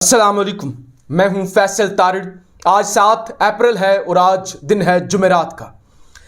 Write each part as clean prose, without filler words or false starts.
अस्सलाम वालेकुम, मैं हूं फैसल तारिड़। आज 7 अप्रैल है और आज दिन है जुमेरात का।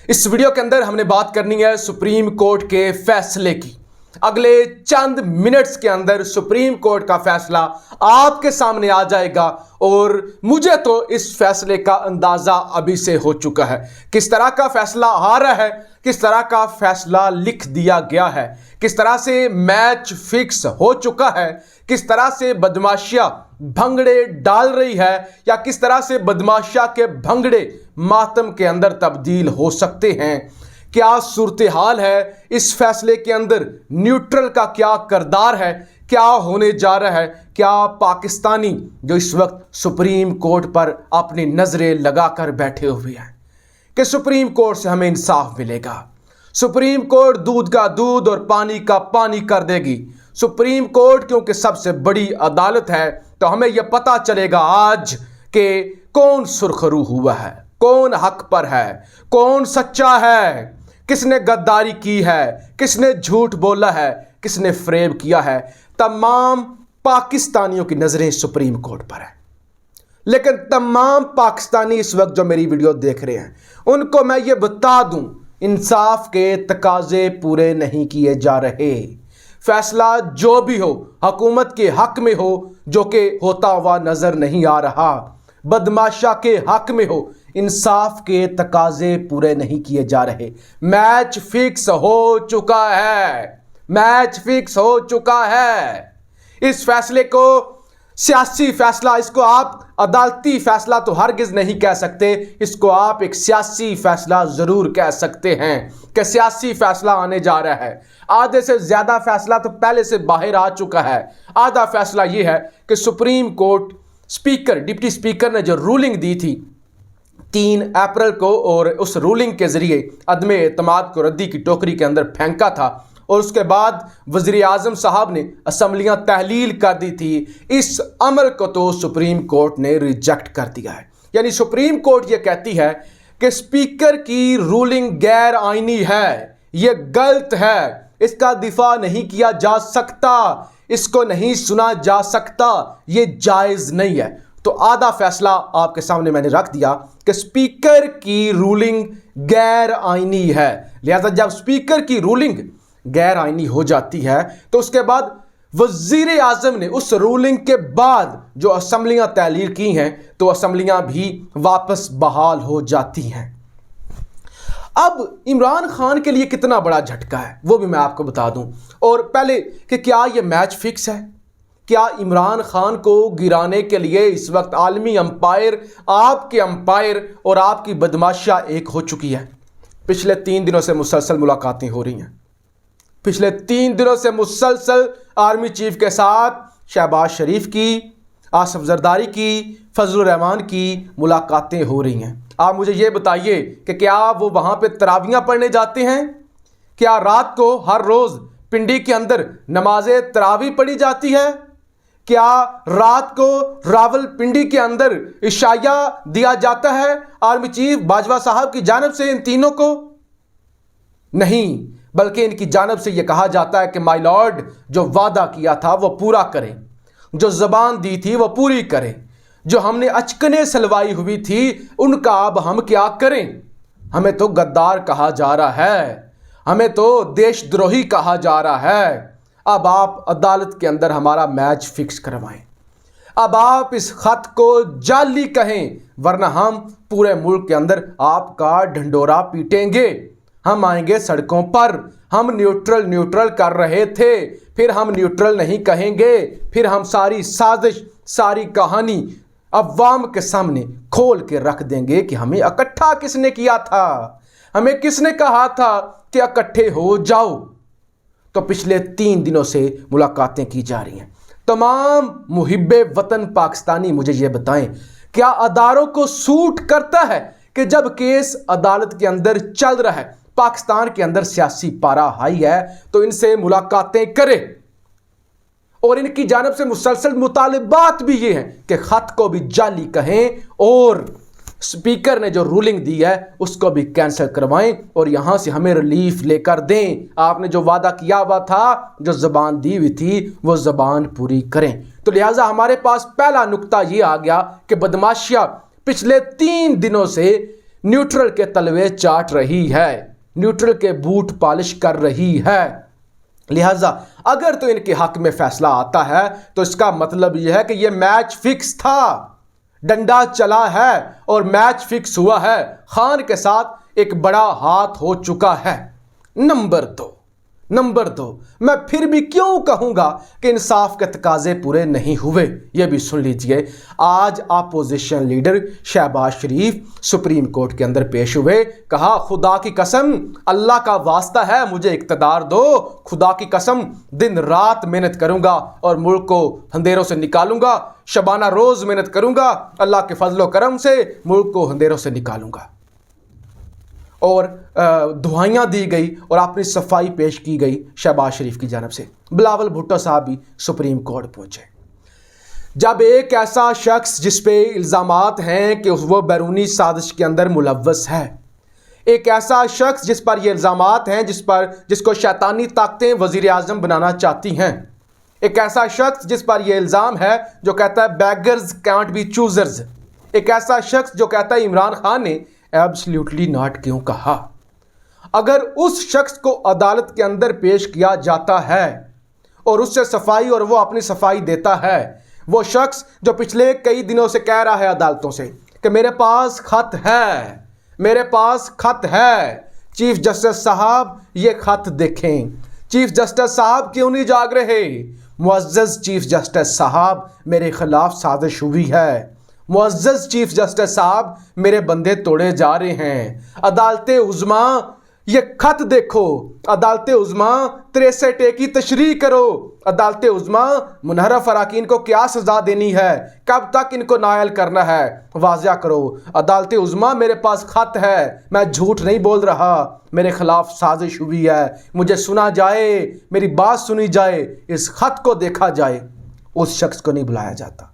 इस वीडियो के अंदर हमने बात करनी है सुप्रीम कोर्ट के फैसले की। अगले चंद मिनट्स के अंदर सुप्रीम कोर्ट का फैसला आपके सामने आ जाएगा और मुझे तो इस फैसले का अंदाजा अभी से हो चुका है। किस तरह का फैसला आ रहा है, किस तरह का फैसला लिख दिया गया है, किस तरह से मैच फिक्स हो चुका है, किस तरह से बदमाशियां भंगड़े डाल रही है या किस तरह से बदमाशिया के भंगड़े मातम के अंदर तब्दील हो सकते हैं। क्या सूरत हाल है इस फैसले के अंदर, न्यूट्रल का क्या किरदार है, क्या होने जा रहा है, क्या पाकिस्तानी जो इस वक्त सुप्रीम कोर्ट पर अपनी नजरें लगाकर बैठे हुए हैं कि सुप्रीम कोर्ट से हमें इंसाफ मिलेगा, सुप्रीम कोर्ट दूध का दूध और पानी का पानी कर देगी। सुप्रीम कोर्ट क्योंकि सबसे बड़ी अदालत है तो हमें यह पता चलेगा आज कि कौन सुरखरू हुआ है, कौन हक पर है, कौन सच्चा है, किसने गद्दारी की है, किसने झूठ बोला है, किसने फ्रेब किया है। तमाम पाकिस्तानियों की नजरें सुप्रीम कोर्ट पर है। लेकिन तमाम पाकिस्तानी इस वक्त जो मेरी वीडियो देख रहे हैं उनको मैं ये बता दूं, इंसाफ के तकाजे पूरे नहीं किए जा रहे। फैसला जो भी हो हुकूमत के हक में हो, जो कि होता हुआ नजर नहीं आ रहा। बदमाशा के हक में हो, इंसाफ के तकाजे पूरे नहीं किए जा रहे। मैच फिक्स हो चुका है, मैच फिक्स हो चुका है। इस फैसले को सियासी फैसला, इसको आप अदालती फैसला तो हरगिज नहीं कह सकते, इसको आप एक सियासी फैसला जरूर कह सकते हैं कि सियासी फैसला आने जा रहा है। आधे से ज्यादा फैसला तो पहले से बाहर आ चुका है। आधा फैसला यह है कि supreme court speaker, deputy speaker ने जो रूलिंग दी थी 3 अप्रैल को और उस रूलिंग के जरिए अदम एतमाद को रद्दी की टोकरी के अंदर फेंका था और उसके बाद वज़ीर आज़म साहब ने असम्बलियां तहलील कर दी थी। इस अमल को तो सुप्रीम कोर्ट ने रिजेक्ट कर दिया है। यानी सुप्रीम कोर्ट ये कहती है कि स्पीकर की रूलिंग गैर आईनी है, ये गलत है, इसका दिफा नहीं किया जा सकता, इसको नहीं सुना जा सकता, ये जायज़ नहीं है। तो आधा फैसला आपके सामने मैंने रख दिया कि स्पीकर की रूलिंग गैर आईनी है। लिहाजा जब स्पीकर की रूलिंग गैर आईनी हो जाती है तो उसके बाद वज़ीर आज़म ने उस रूलिंग के बाद जो असम्बलियां तहलील की हैं तो असम्बलियां भी वापस बहाल हो जाती हैं। अब इमरान खान के लिए कितना बड़ा झटका है वो भी मैं आपको बता दूं। और पहले कि क्या ये मैच फिक्स है, क्या इमरान खान को गिराने के लिए इस वक्त आलमी अंपायर, आपके अंपायर और आपकी बदमाशियां एक हो चुकी है। पिछले 3 दिनों से मुसलसल मुलाकातें हो रही हैं, पिछले 3 दिनों से मुसलसल आर्मी चीफ के साथ शहबाज शरीफ की, आसिफ जरदारी की, फजलुर रहमान की मुलाकातें हो रही हैं। आप मुझे ये बताइए कि क्या वो वहाँ पे तरावियाँ पढ़ने जाते हैं? क्या रात को हर रोज़ पिंडी के अंदर नमाज तरावी पढ़ी जाती है? क्या रात को रावलपिंडी के अंदर इशाया दिया जाता है आर्मी चीफ बाजवा साहब की जानिब से इन तीनों को? नहीं, बल्कि इनकी जानिब से यह कहा जाता है कि माय लॉर्ड जो वादा किया था वो पूरा करें, जो ज़बान दी थी वो पूरी करें, जो हमने अचकने सलवाई हुई थी उनका अब हम क्या करें? हमें तो गद्दार कहा जा रहा है, हमें तो देशद्रोही कहा जा रहा है। अब आप अदालत के अंदर हमारा मैच फिक्स करवाएं, अब आप इस खत को जाली कहें, वरना हम पूरे मुल्क के अंदर आपका ढंडोरा पीटेंगे। हम आएंगे सड़कों पर, हम न्यूट्रल कर रहे थे, फिर हम न्यूट्रल नहीं कहेंगे, फिर हम सारी साजिश, सारी कहानी अवाम के सामने खोल के रख देंगे कि हमें इकट्ठा किसने किया था, हमें किसने कहा था कि इकट्ठे हो जाओ। तो पिछले 3 दिनों से मुलाकातें की जा रही हैं। तमाम मुहिब्बे वतन पाकिस्तानी मुझे ये बताएं, क्या अदारों को सूट करता है कि जब केस अदालत के अंदर चल रहा है, पाकिस्तान के अंदर सियासी पारा हाई है, तो इनसे मुलाकातें करे? और इनकी जानिब से मुसलसल मुतालिबात भी ये हैं कि खत को भी जाली कहें और स्पीकर ने जो रूलिंग दी है उसको भी कैंसिल करवाएं और यहां से हमें रिलीफ लेकर दें। आपने जो वादा किया हुआ था, जो ज़बान दी हुई थी, वो ज़बान पूरी करें। तो लिहाजा हमारे पास पहला नुक्ता ये आ गया कि बदमाशिया पिछले 3 दिनों से न्यूट्रल के तलवे चाट रही है, न्यूट्रल के बूट पॉलिश कर रही है। लिहाजा अगर तो इनके हक में फैसला आता है तो इसका मतलब यह है कि यह मैच फिक्स था, डंडा चला है और मैच फिक्स हुआ है। खान के साथ एक बड़ा हाथ हो चुका है। नंबर दो, मैं फिर भी क्यों कहूंगा कि इंसाफ के तकाजे पूरे नहीं हुए, यह भी सुन लीजिए। आज अपोजिशन लीडर शहबाज शरीफ सुप्रीम कोर्ट के अंदर पेश हुए, कहा खुदा की कसम, अल्लाह का वास्ता है, मुझे इख्तिदार दो, खुदा की कसम दिन रात मेहनत करूंगा और मुल्क को अंधेरों से निकालूंगा, शबाना रोज मेहनत करूंगा, अल्लाह के फजलो करम से मुल्क को अंधेरों से निकालूंगा। और दुआएं दी गई और अपनी सफाई पेश की गई शहबाज शरीफ की जानब से। बिलावल भुट्टो साहब भी सुप्रीम कोर्ट पहुंचे। जब एक ऐसा शख्स जिस पे इल्ज़ामात हैं कि वो बैरूनी साजिश के अंदर मुलव्वस है, एक ऐसा शख्स जिस पर ये इल्ज़ामात हैं जिसको शैतानी ताकतें वज़ीर आज़म बनाना चाहती हैं, एक ऐसा शख्स जिस पर यह इल्ज़ाम है जो कहता है बैगर्स कैंट बी चूजर्स, एक ऐसा शख्स जो कहता है इमरान खान ने एब्सोल्युटली नॉट क्यों कहा। अगर उस शख्स को अदालत के अंदर पेश किया जाता है और उससे सफाई और वो अपनी सफाई देता है, वो शख्स जो पिछले कई दिनों से कह रहा है अदालतों से कि मेरे पास खत है, मेरे पास खत है, चीफ जस्टिस साहब ये खत देखें। चीफ जस्टिस साहब क्यों नहीं जाग रहे? मुअज़्ज़ज़ चीफ जस्टिस साहब मेरे खिलाफ साजिश हुई है, मुअज़्ज़ज़ चीफ जस्टिस साहब मेरे बंदे तोड़े जा रहे हैं। अदालते उज़्मा ये खत देखो, अदालते उज़्मा 63A की तशरीह करो, अदालते उज़्मा मुनहरफ अराकीन को क्या सज़ा देनी है, कब तक इनको नायल करना है, वाज़िया करो। अदालते उज़्मा मेरे पास खत है, मैं झूठ नहीं बोल रहा, मेरे खिलाफ साजिश हुई है, मुझे सुना जाए, मेरी बात सुनी जाए, इस खत को देखा जाए। उस शख्स को नहीं बुलाया जाता,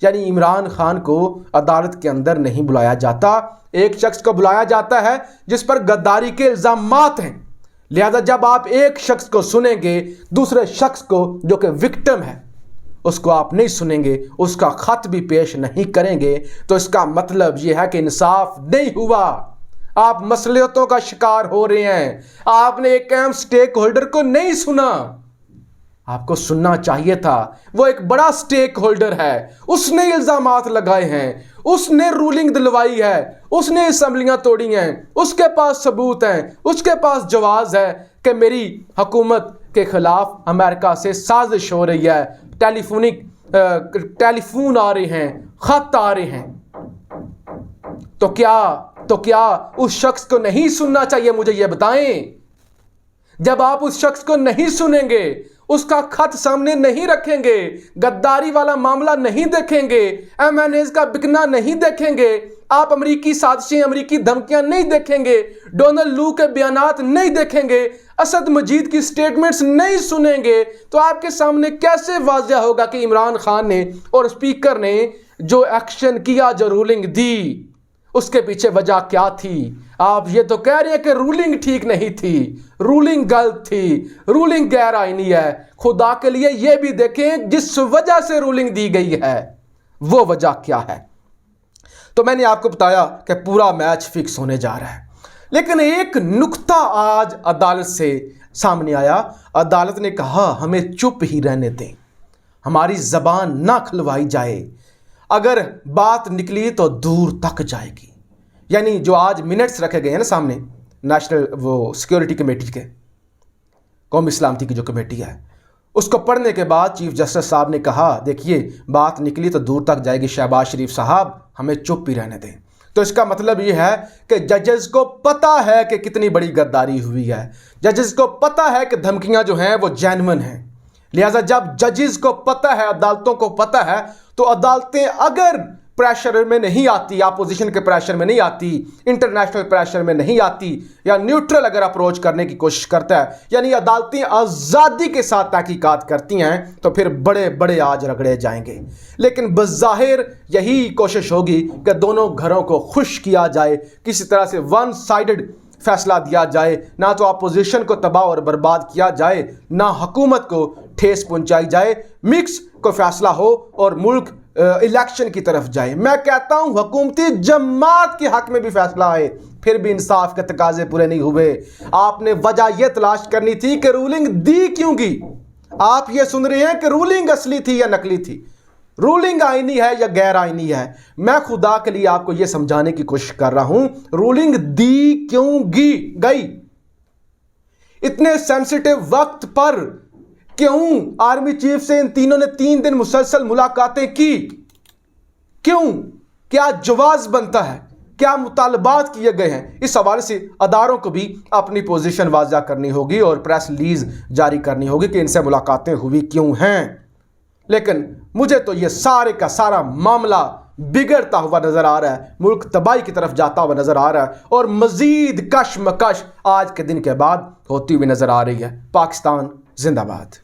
यानी इमरान खान को अदालत के अंदर नहीं बुलाया जाता। एक शख्स को बुलाया जाता है जिस पर गद्दारी के इल्ज़ामात हैं। लिहाजा जब आप एक शख्स को सुनेंगे, दूसरे शख्स को जो कि विक्टिम है उसको आप नहीं सुनेंगे, उसका खत भी पेश नहीं करेंगे, तो इसका मतलब यह है कि इंसाफ नहीं हुआ। आप मसलियतों का शिकार हो रहे हैं। आपने एक अहम स्टेक होल्डर को नहीं सुना, आपको सुनना चाहिए था। वो एक बड़ा स्टेक होल्डर है, उसने इल्ज़ामात लगाए हैं, उसने रूलिंग दिलवाई है, उसने असम्बलियां तोड़ी हैं, उसके पास सबूत हैं, उसके पास जवाज है कि मेरी हुकूमत के खिलाफ अमेरिका से साजिश हो रही है, टेलीफोन आ रहे हैं, खत आ रहे हैं। तो क्या उस शख्स को नहीं सुनना चाहिए? मुझे यह बताएं। जब आप उस शख्स को नहीं सुनेंगे, उसका खत सामने नहीं रखेंगे, गद्दारी वाला मामला नहीं देखेंगे, MNAs का बिकना नहीं देखेंगे, आप अमरीकी साजिशें, अमरीकी धमकियां नहीं देखेंगे, डोनाल्ड लू के बयानात नहीं देखेंगे, असद मजीद की स्टेटमेंट्स नहीं सुनेंगे, तो आपके सामने कैसे वाज़िया होगा कि इमरान खान ने और स्पीकर ने जो एक्शन किया, जो रूलिंग दी, उसके पीछे वजह क्या थी? आप ये तो कह रहे हैं कि रूलिंग ठीक नहीं थी, रूलिंग गलत थी, रूलिंग गैर आईनी है। खुदा के लिए ये भी देखें जिस वजह से रूलिंग दी गई है वो वजह क्या है। तो मैंने आपको बताया कि पूरा मैच फिक्स होने जा रहा है, लेकिन एक नुक्ता आज अदालत से सामने आया। अदालत ने कहा हमें चुप ही रहने दें, हमारी जबान ना खुलवाई जाए, अगर बात निकली तो दूर तक जाएगी। यानी जो आज मिनट्स रखे गए हैं ना सामने, नेशनल वो सिक्योरिटी कमेटी के, कौमी सलामती की जो कमेटी है, उसको पढ़ने के बाद चीफ जस्टिस साहब ने कहा देखिए बात निकली तो दूर तक जाएगी, शहबाज शरीफ साहब हमें चुप ही रहने दें। तो इसका मतलब ये है कि जजेस को पता है कि कितनी बड़ी गद्दारी हुई है, जजेस को पता है कि धमकियां जो हैं वो जेन्युइन हैं। लिहाजा जब जजेस को पता है, अदालतों को पता है, तो अदालतें अगर प्रेशर में नहीं आती, अपोजिशन के प्रेशर में नहीं आती, इंटरनेशनल प्रेशर में नहीं आती, या न्यूट्रल अगर अप्रोच करने की कोशिश करता है, यानी अदालतें आज़ादी के साथ तहकीकात करती हैं, तो फिर बड़े बड़े आज रगड़े जाएंगे। लेकिन बज़ाहिर यही कोशिश होगी कि दोनों घरों को खुश किया जाए, किसी तरह से वन साइडेड फैसला दिया जाए, ना तो अपोजिशन को तबाह और बर्बाद किया जाए, ना हुकूमत को ठेस पहुंचाई जाए, मिक्स को फैसला हो और मुल्क इलेक्शन की तरफ जाए। मैं कहता हूं हुकूमती जमात के हक में भी फैसला आए, फिर भी इंसाफ के तकाजे पूरे नहीं हुए। आपने वजह यह तलाश करनी थी कि रूलिंग दी क्यों गई। आप ये सुन रहे हैं कि रूलिंग असली थी या नकली थी, रूलिंग आईनी है या गैर आईनी है। मैं खुदा के लिए आपको यह समझाने की कोशिश कर रहा हूं, रूलिंग दी क्यों गई, इतने सेंसिटिव वक्त पर क्यों आर्मी चीफ से इन तीनों ने 3 दिन मुसलसल मुलाकातें की, क्यों, क्या जवाज बनता है, क्या मुतालबात किए गए हैं। इस हवाले से अदारों को भी अपनी पोजीशन वाज़ा करनी होगी और प्रेस रिलीज जारी करनी होगी कि इनसे मुलाकातें हुई क्यों हैं। लेकिन मुझे तो ये सारे का सारा मामला बिगड़ता हुआ नजर आ रहा है, मुल्क तबाही की तरफ जाता हुआ नजर आ रहा है, और मजीद कशमकश आज के दिन के बाद होती हुई नजर आ रही है। पाकिस्तान जिंदाबाद।